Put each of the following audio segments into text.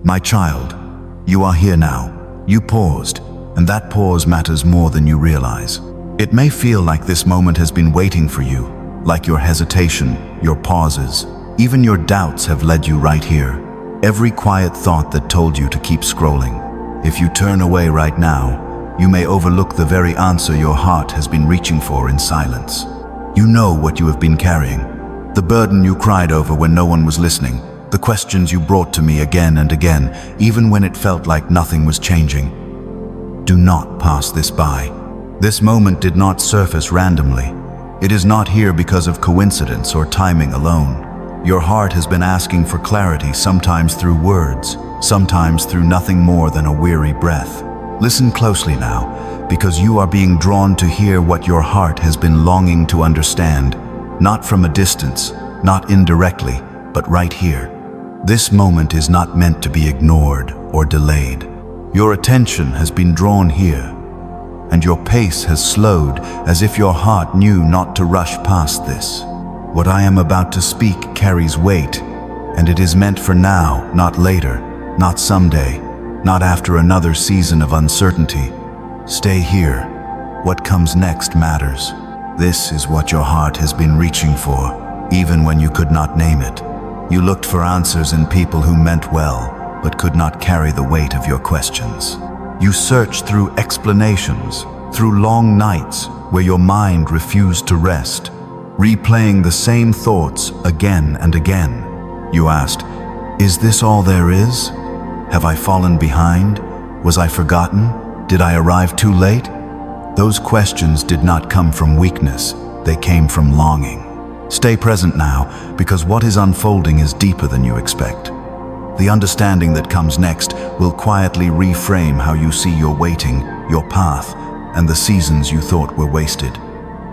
My child, you are here now. You paused, and that pause matters more than you realize. It may feel like this moment has been waiting for you, like your hesitation, your pauses, even your doubts have led you right here. Every quiet thought that told you to keep scrolling. If you turn away right now, you may overlook the very answer your heart has been reaching for in silence. You know what you have been carrying. The burden you cried over when no one was listening. The questions you brought to me again and again, even when it felt like nothing was changing. Do not pass this by. This moment did not surface randomly. It is not here because of coincidence or timing alone. Your heart has been asking for clarity, sometimes through words, sometimes through nothing more than a weary breath. Listen closely now, because you are being drawn to hear what your heart has been longing to understand, not from a distance, not indirectly, but right here. This moment is not meant to be ignored or delayed. Your attention has been drawn here, and your pace has slowed as if your heart knew not to rush past this. What I am about to speak carries weight, and it is meant for now, not later, not someday, not after another season of uncertainty. Stay here. What comes next matters. This is what your heart has been reaching for, even when you could not name it. You looked for answers in people who meant well, but could not carry the weight of your questions. You searched through explanations, through long nights where your mind refused to rest, replaying the same thoughts again and again. You asked, "Is this all there is? Have I fallen behind? Was I forgotten? Did I arrive too late?" Those questions did not come from weakness, they came from longing. Stay present now, because what is unfolding is deeper than you expect. The understanding that comes next will quietly reframe how you see your waiting, your path, and the seasons you thought were wasted.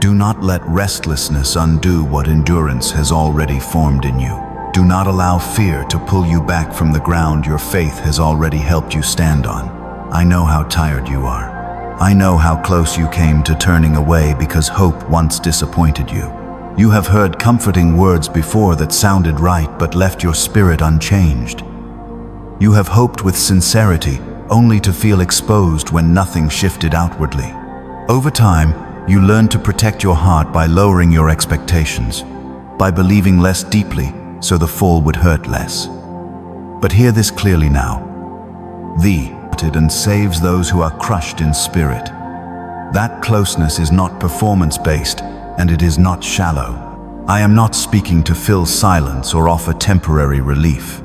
Do not let restlessness undo what endurance has already formed in you. Do not allow fear to pull you back from the ground your faith has already helped you stand on. I know how tired you are. I know how close you came to turning away because hope once disappointed you. You have heard comforting words before that sounded right but left your spirit unchanged. You have hoped with sincerity only to feel exposed when nothing shifted outwardly. Over time, you learned to protect your heart by lowering your expectations, by believing less deeply so the fall would hurt less. But hear this clearly now. Thee and saves those who are crushed in spirit. That closeness is not performance-based, and it is not shallow. I am not speaking to fill silence or offer temporary relief.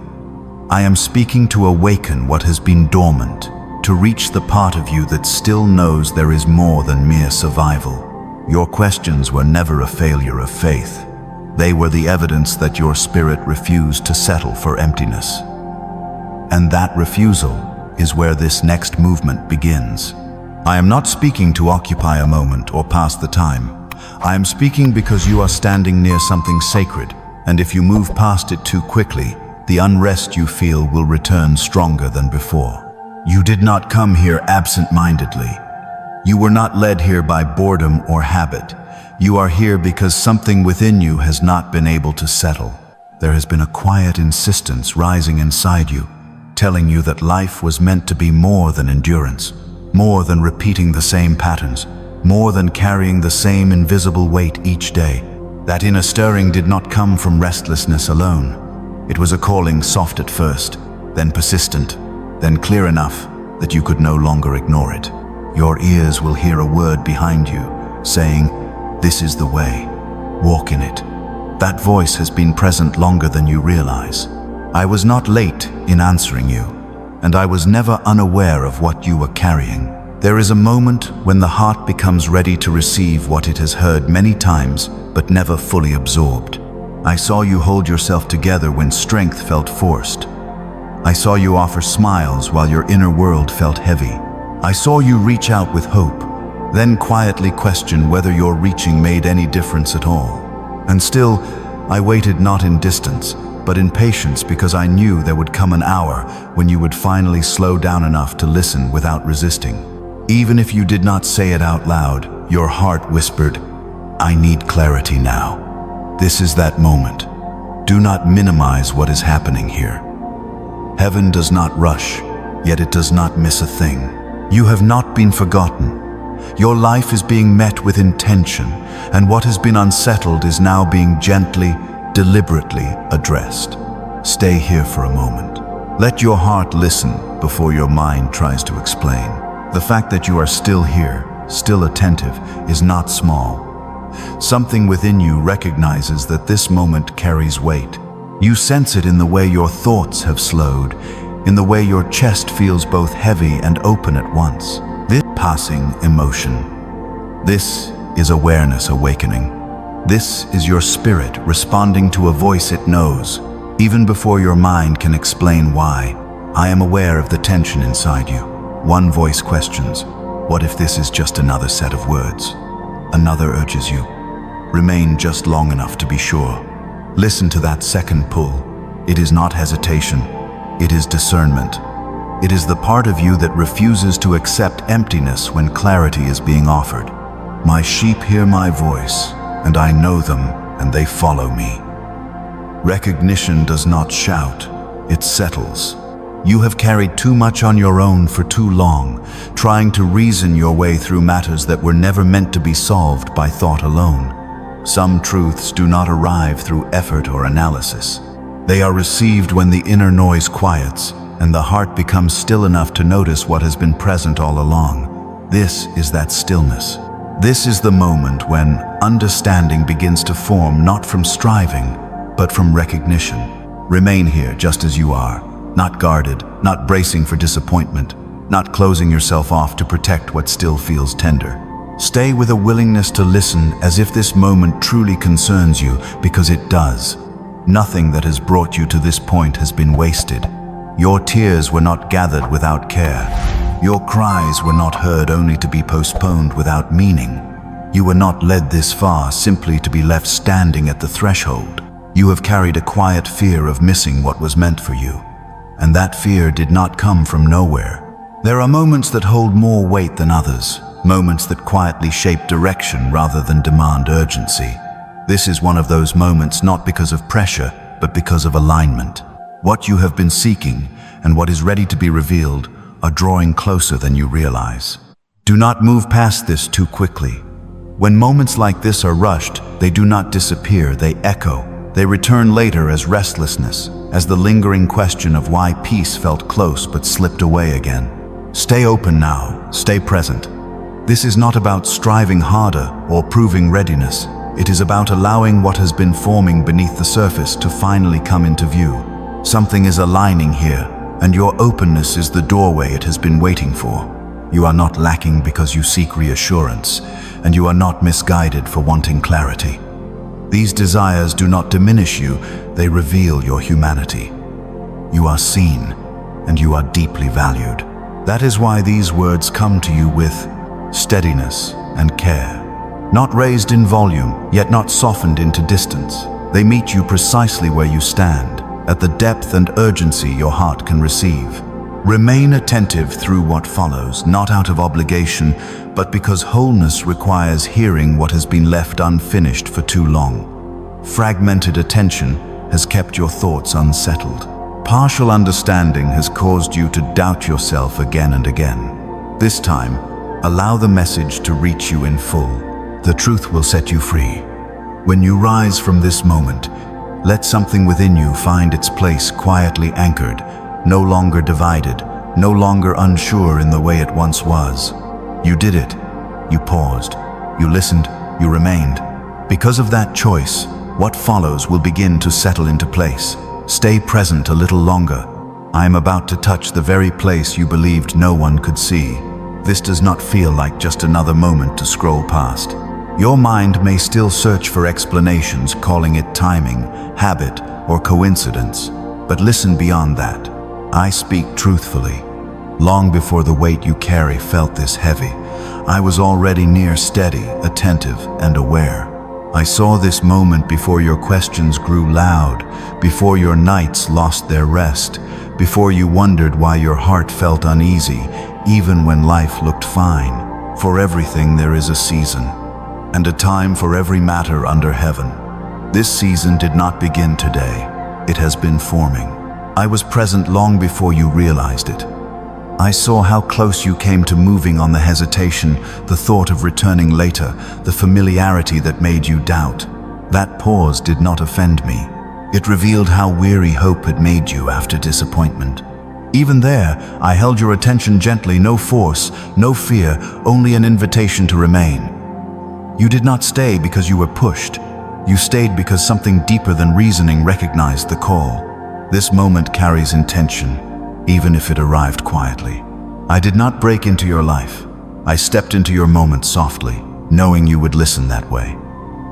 I am speaking to awaken what has been dormant, to reach the part of you that still knows there is more than mere survival. Your questions were never a failure of faith. They were the evidence that your spirit refused to settle for emptiness. And that refusal is where this next movement begins. I am not speaking to occupy a moment or pass the time. I am speaking because you are standing near something sacred, and if you move past it too quickly, the unrest you feel will return stronger than before. You did not come here absent-mindedly. You were not led here by boredom or habit. You are here because something within you has not been able to settle. There has been a quiet insistence rising inside you, telling you that life was meant to be more than endurance, more than repeating the same patterns, more than carrying the same invisible weight each day. That inner stirring did not come from restlessness alone. It was a calling soft at first, then persistent, then clear enough that you could no longer ignore it. Your ears will hear a word behind you saying, "This is the way, walk in it." That voice has been present longer than you realize. I was not late in answering you, and I was never unaware of what you were carrying. There is a moment when the heart becomes ready to receive what it has heard many times, but never fully absorbed. I saw you hold yourself together when strength felt forced. I saw you offer smiles while your inner world felt heavy. I saw you reach out with hope, then quietly question whether your reaching made any difference at all. And still, I waited not in distance, but in patience, because I knew there would come an hour when you would finally slow down enough to listen without resisting. Even if you did not say it out loud, your heart whispered, "I need clarity now." This is that moment. Do not minimize what is happening here. Heaven does not rush, yet it does not miss a thing. You have not been forgotten. Your life is being met with intention, and what has been unsettled is now being gently, deliberately addressed. Stay here for a moment. Let your heart listen before your mind tries to explain. The fact that you are still here, still attentive, is not small. Something within you recognizes that this moment carries weight. You sense it in the way your thoughts have slowed, in the way your chest feels both heavy and open at once. This passing emotion. This is awareness awakening. This is your spirit responding to a voice it knows, even before your mind can explain why. I am aware of the tension inside you. One voice questions, what if this is just another set of words? Another urges you, remain just long enough to be sure. Listen to that second pull. It is not hesitation, it is discernment. It is the part of you that refuses to accept emptiness when clarity is being offered. My sheep hear my voice, and I know them, and they follow me. Recognition does not shout, it settles. You have carried too much on your own for too long, trying to reason your way through matters that were never meant to be solved by thought alone. Some truths do not arrive through effort or analysis. They are received when the inner noise quiets, and the heart becomes still enough to notice what has been present all along. This is that stillness. This is the moment when understanding begins to form, not from striving, but from recognition. Remain here just as you are, not guarded, not bracing for disappointment, not closing yourself off to protect what still feels tender. Stay with a willingness to listen as if this moment truly concerns you, because it does. Nothing that has brought you to this point has been wasted. Your tears were not gathered without care. Your cries were not heard only to be postponed without meaning. You were not led this far simply to be left standing at the threshold. You have carried a quiet fear of missing what was meant for you. And that fear did not come from nowhere. There are moments that hold more weight than others, moments that quietly shape direction rather than demand urgency. This is one of those moments not because of pressure, but because of alignment. What you have been seeking and what is ready to be revealed are drawing closer than you realize. Do not move past this too quickly. When moments like this are rushed, they do not disappear, they echo. They return later as restlessness, as the lingering question of why peace felt close but slipped away again. Stay open now, stay present. This is not about striving harder or proving readiness. It is about allowing what has been forming beneath the surface to finally come into view. Something is aligning here, and your openness is the doorway it has been waiting for. You are not lacking because you seek reassurance, and you are not misguided for wanting clarity. These desires do not diminish you, they reveal your humanity. You are seen, and you are deeply valued. That is why these words come to you with steadiness and care. Not raised in volume, yet not softened into distance. They meet you precisely where you stand, at the depth and urgency your heart can receive. Remain attentive through what follows, not out of obligation, but because wholeness requires hearing what has been left unfinished for too long. Fragmented attention has kept your thoughts unsettled. Partial understanding has caused you to doubt yourself again and again. This time, allow the message to reach you in full. The truth will set you free. When you rise from this moment, let something within you find its place quietly anchored, no longer divided, no longer unsure in the way it once was. You did it. You paused. You listened. You remained. Because of that choice, what follows will begin to settle into place. Stay present a little longer. I am about to touch the very place you believed no one could see. This does not feel like just another moment to scroll past. Your mind may still search for explanations, calling it timing, habit, or coincidence. But listen beyond that. I speak truthfully. Long before the weight you carry felt this heavy, I was already near steady, attentive, and aware. I saw this moment before your questions grew loud, before your nights lost their rest, before you wondered why your heart felt uneasy, even when life looked fine. For everything there is a season, and a time for every matter under heaven. This season did not begin today. It has been forming. I was present long before you realized it. I saw how close you came to moving on the hesitation, the thought of returning later, the familiarity that made you doubt. That pause did not offend me. It revealed how weary hope had made you after disappointment. Even there, I held your attention gently, no force, no fear, only an invitation to remain. You did not stay because you were pushed. You stayed because something deeper than reasoning recognized the call. This moment carries intention, even if it arrived quietly. I did not break into your life. I stepped into your moment softly, knowing you would listen that way.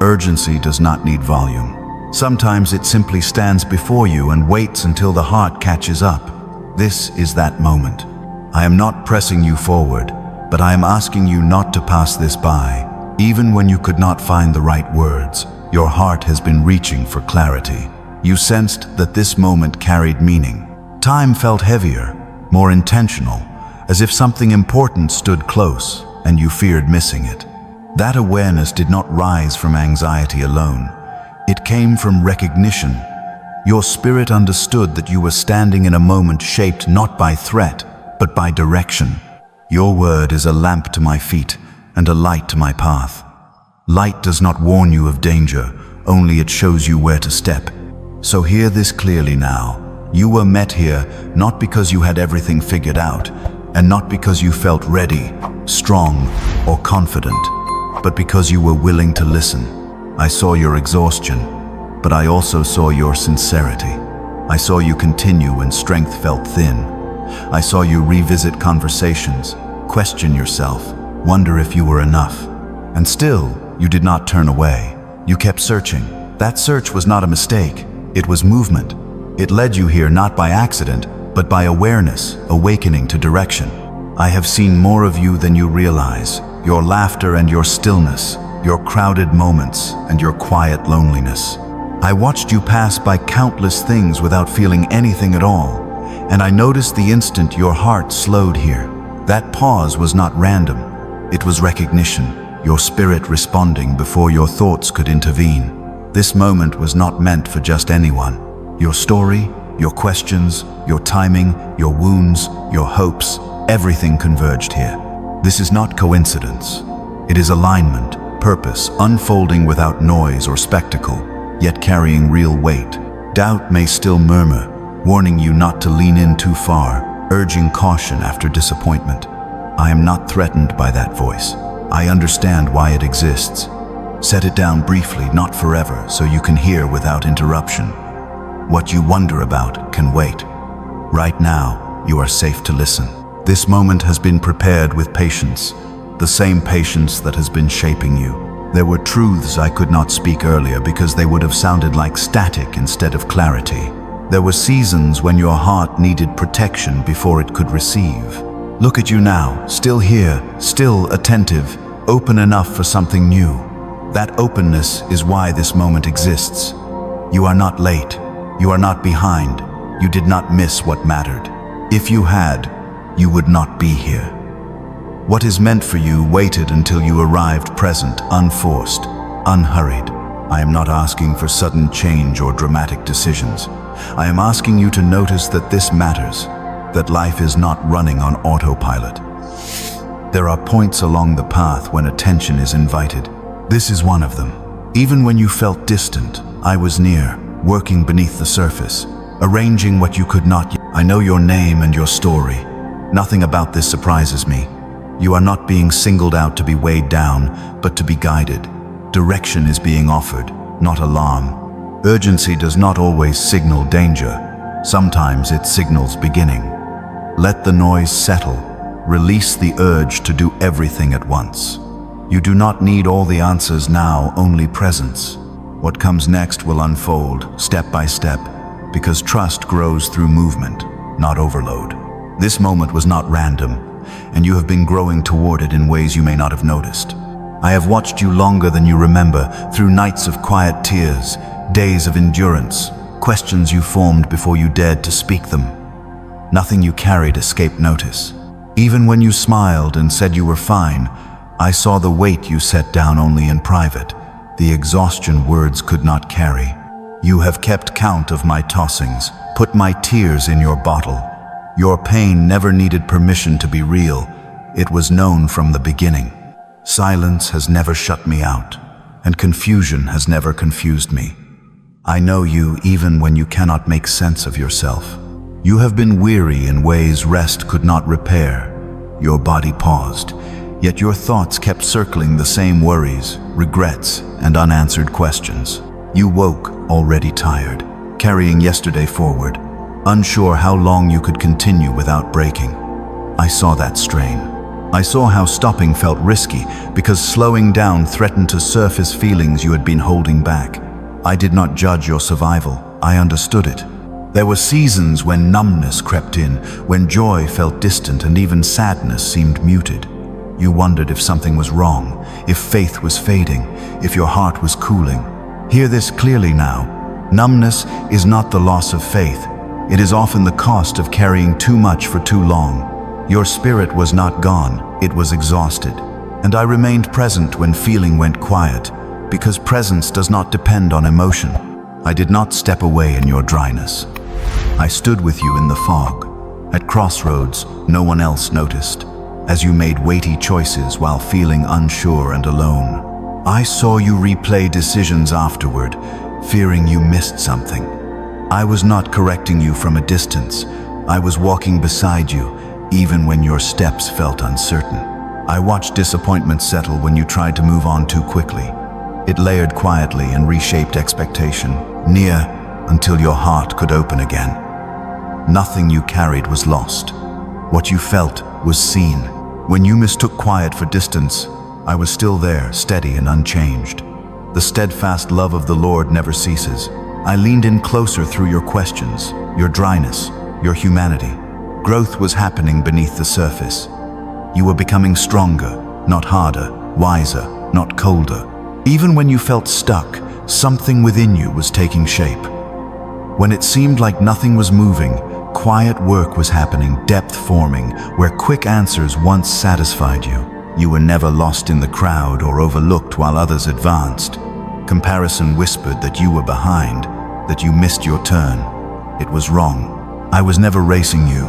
Urgency does not need volume. Sometimes it simply stands before you and waits until the heart catches up. This is that moment. I am not pressing you forward, but I am asking you not to pass this by. Even when you could not find the right words, your heart has been reaching for clarity. You sensed that this moment carried meaning. Time felt heavier, more intentional, as if something important stood close and you feared missing it. That awareness did not rise from anxiety alone. It came from recognition. Your spirit understood that you were standing in a moment shaped not by threat, but by direction. Your word is a lamp to my feet and a light to my path. Light does not warn you of danger, only it shows you where to step. So hear this clearly now. You were met here not because you had everything figured out, and not because you felt ready, strong, or confident, but because you were willing to listen. I saw your exhaustion, but I also saw your sincerity. I saw you continue when strength felt thin. I saw you revisit conversations, question yourself, wonder if you were enough. And still, you did not turn away. You kept searching. That search was not a mistake. It was movement. It led you here not by accident, but by awareness, awakening to direction. I have seen more of you than you realize. Your laughter and your stillness, your crowded moments and your quiet loneliness. I watched you pass by countless things without feeling anything at all, and I noticed the instant your heart slowed here. That pause was not random. It was recognition, your spirit responding before your thoughts could intervene. This moment was not meant for just anyone. Your story, your questions, your timing, your wounds, your hopes, everything converged here. This is not coincidence. It is alignment, purpose, unfolding without noise or spectacle, yet carrying real weight. Doubt may still murmur, warning you not to lean in too far, urging caution after disappointment. I am not threatened by that voice. I understand why it exists. Set it down briefly, not forever, so you can hear without interruption. What you wonder about can wait. Right now, you are safe to listen. This moment has been prepared with patience, the same patience that has been shaping you. There were truths I could not speak earlier because they would have sounded like static instead of clarity. There were seasons when your heart needed protection before it could receive. Look at you now, still here, still attentive, open enough for something new. That openness is why this moment exists. You are not late. You are not behind. You did not miss what mattered. If you had, you would not be here. What is meant for you waited until you arrived present, unforced, unhurried. I am not asking for sudden change or dramatic decisions. I am asking you to notice that this matters, that life is not running on autopilot. There are points along the path when attention is invited. This is one of them. Even when you felt distant, I was near, working beneath the surface, arranging what you could not yet. I know your name and your story. Nothing about this surprises me. You are not being singled out to be weighed down, but to be guided. Direction is being offered, not alarm. Urgency does not always signal danger. Sometimes it signals beginning. Let the noise settle. Release the urge to do everything at once. You do not need all the answers now, only presence. What comes next will unfold, step by step, because trust grows through movement, not overload. This moment was not random, and you have been growing toward it in ways you may not have noticed. I have watched you longer than you remember, through nights of quiet tears, days of endurance, questions you formed before you dared to speak them. Nothing you carried escaped notice. Even when you smiled and said you were fine, I saw the weight you set down only in private, the exhaustion words could not carry. You have kept count of my tossings, put my tears in your bottle. Your pain never needed permission to be real. It was known from the beginning. Silence has never shut me out, and confusion has never confused me. I know you even when you cannot make sense of yourself. You have been weary in ways rest could not repair. Your body paused, yet your thoughts kept circling the same worries, regrets, and unanswered questions. You woke already tired, carrying yesterday forward, unsure how long you could continue without breaking. I saw that strain. I saw how stopping felt risky because slowing down threatened to surface feelings you had been holding back. I did not judge your survival. I understood it. There were seasons when numbness crept in, when joy felt distant and even sadness seemed muted. You wondered if something was wrong, if faith was fading, if your heart was cooling. Hear this clearly now. Numbness is not the loss of faith. It is often the cost of carrying too much for too long. Your spirit was not gone, it was exhausted. And I remained present when feeling went quiet, because presence does not depend on emotion. I did not step away in your dryness. I stood with you in the fog. At crossroads, no one else noticed, as you made weighty choices while feeling unsure and alone. I saw you replay decisions afterward, fearing you missed something. I was not correcting you from a distance. I was walking beside you, even when your steps felt uncertain. I watched disappointment settle when you tried to move on too quickly. It layered quietly and reshaped expectation, near until your heart could open again. Nothing you carried was lost. What you felt was seen. When you mistook quiet for distance, I was still there, steady and unchanged. The steadfast love of the Lord never ceases. I leaned in closer through your questions, your dryness, your humanity. Growth was happening beneath the surface. You were becoming stronger, not harder, wiser, not colder. Even when you felt stuck, something within you was taking shape. When it seemed like nothing was moving, quiet work was happening, depth forming, where quick answers once satisfied you. You were never lost in the crowd or overlooked while others advanced. Comparison whispered that you were behind, that you missed your turn. It was wrong. I was never racing you.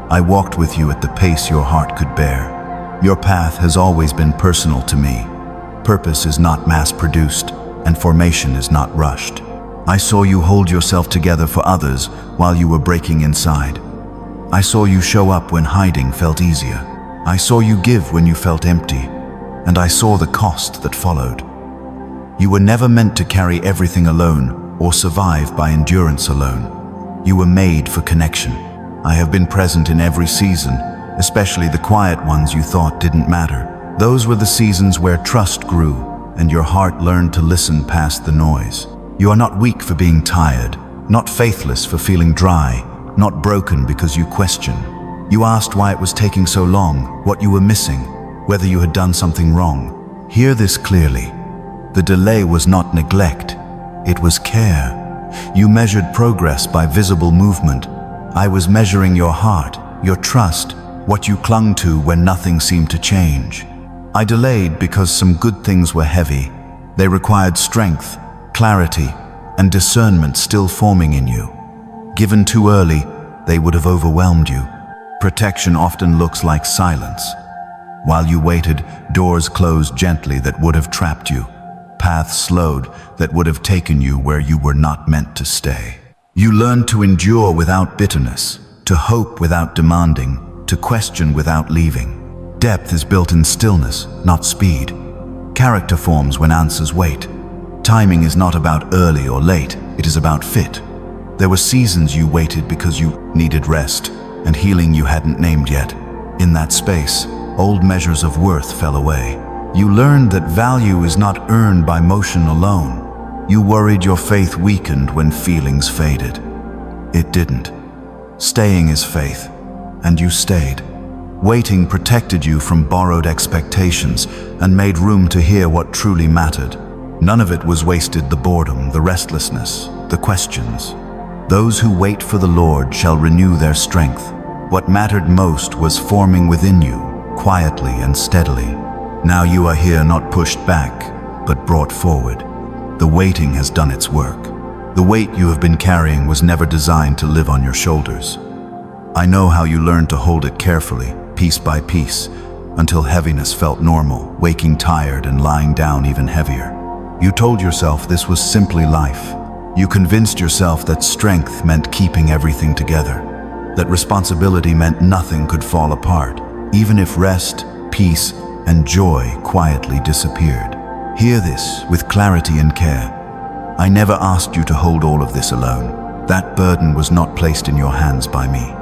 I walked with you at the pace your heart could bear. Your path has always been personal to me. Purpose is not mass-produced, and formation is not rushed. I saw you hold yourself together for others while you were breaking inside. I saw you show up when hiding felt easier. I saw you give when you felt empty, and I saw the cost that followed. You were never meant to carry everything alone or survive by endurance alone. You were made for connection. I have been present in every season, especially the quiet ones you thought didn't matter. Those were the seasons where trust grew and your heart learned to listen past the noise. You are not weak for being tired, not faithless for feeling dry, not broken because you question. You asked why it was taking so long, what you were missing, whether you had done something wrong. Hear this clearly. The delay was not neglect, it was care. You measured progress by visible movement. I was measuring your heart, your trust, what you clung to when nothing seemed to change. I delayed because some good things were heavy. They required strength, clarity, and discernment still forming in you. Given too early, they would have overwhelmed you. Protection often looks like silence. While you waited, doors closed gently that would have trapped you. Paths slowed that would have taken you where you were not meant to stay. You learned to endure without bitterness, to hope without demanding, to question without leaving. Depth is built in stillness, not speed. Character forms when answers wait. Timing is not about early or late, it is about fit. There were seasons you waited because you needed rest and healing you hadn't named yet. In that space, old measures of worth fell away. You learned that value is not earned by motion alone. You worried your faith weakened when feelings faded. It didn't. Staying is faith, and you stayed. Waiting protected you from borrowed expectations and made room to hear what truly mattered. None of it was wasted: the boredom, the restlessness, the questions. Those who wait for the Lord shall renew their strength. What mattered most was forming within you, quietly and steadily. Now you are here, not pushed back, but brought forward. The waiting has done its work. The weight you have been carrying was never designed to live on your shoulders. I know how you learned to hold it carefully, piece by piece, until heaviness felt normal, waking tired and lying down even heavier. You told yourself this was simply life. You convinced yourself that strength meant keeping everything together, that responsibility meant nothing could fall apart, even if rest, peace, and joy quietly disappeared. Hear this with clarity and care. I never asked you to hold all of this alone. That burden was not placed in your hands by me.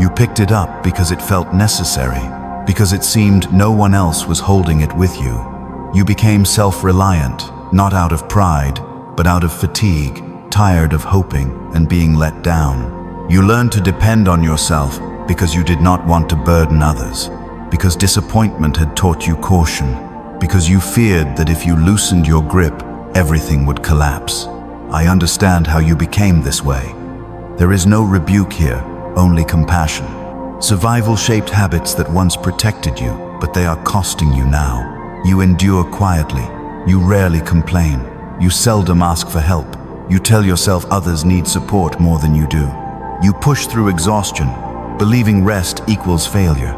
You picked it up because it felt necessary, because it seemed no one else was holding it with you. You became self-reliant, not out of pride, but out of fatigue, tired of hoping and being let down. You learned to depend on yourself because you did not want to burden others, because disappointment had taught you caution, because you feared that if you loosened your grip, everything would collapse. I understand how you became this way. There is no rebuke here, only compassion. Survival shaped habits that once protected you, but they are costing you now. You endure quietly. You rarely complain. You seldom ask for help. You tell yourself others need support more than you do. You push through exhaustion, believing rest equals failure.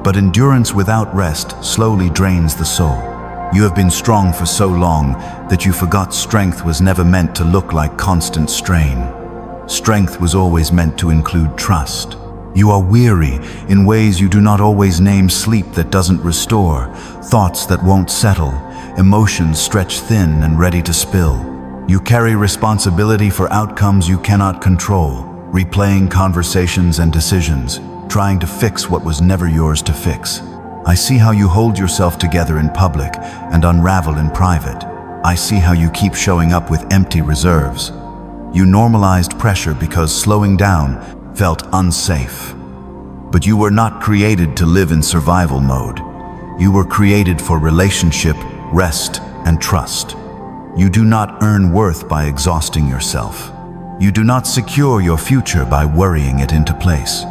But endurance without rest slowly drains the soul. You have been strong for so long that you forgot strength was never meant to look like constant strain. Strength was always meant to include trust. You are weary in ways you do not always name, sleep that doesn't restore, thoughts that won't settle, emotions stretched thin and ready to spill. You carry responsibility for outcomes you cannot control, replaying conversations and decisions, trying to fix what was never yours to fix. I see how you hold yourself together in public and unravel in private. I see how you keep showing up with empty reserves. You normalized pressure because slowing down felt unsafe. But you were not created to live in survival mode. You were created for relationship, rest, and trust. You do not earn worth by exhausting yourself. You do not secure your future by worrying it into place.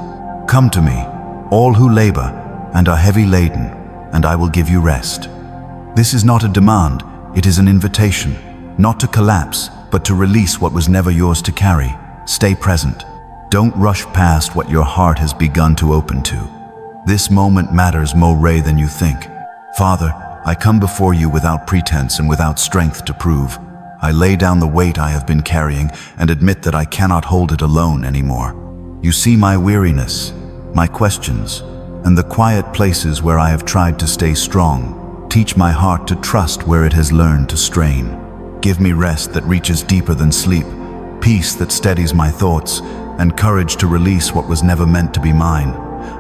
Come to me, all who labor and are heavy laden, and I will give you rest. This is not a demand, it is an invitation, not to collapse, but to release what was never yours to carry. Stay present. Don't rush past what your heart has begun to open to. This moment matters more than you think. Father, I come before you without pretense and without strength to prove. I lay down the weight I have been carrying and admit that I cannot hold it alone anymore. You see my weariness, my questions, and the quiet places where I have tried to stay strong. Teach my heart to trust where it has learned to strain. Give me rest that reaches deeper than sleep, peace that steadies my thoughts, and courage to release what was never meant to be mine.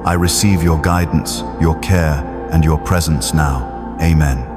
I receive your guidance, your care, and your presence now. Amen.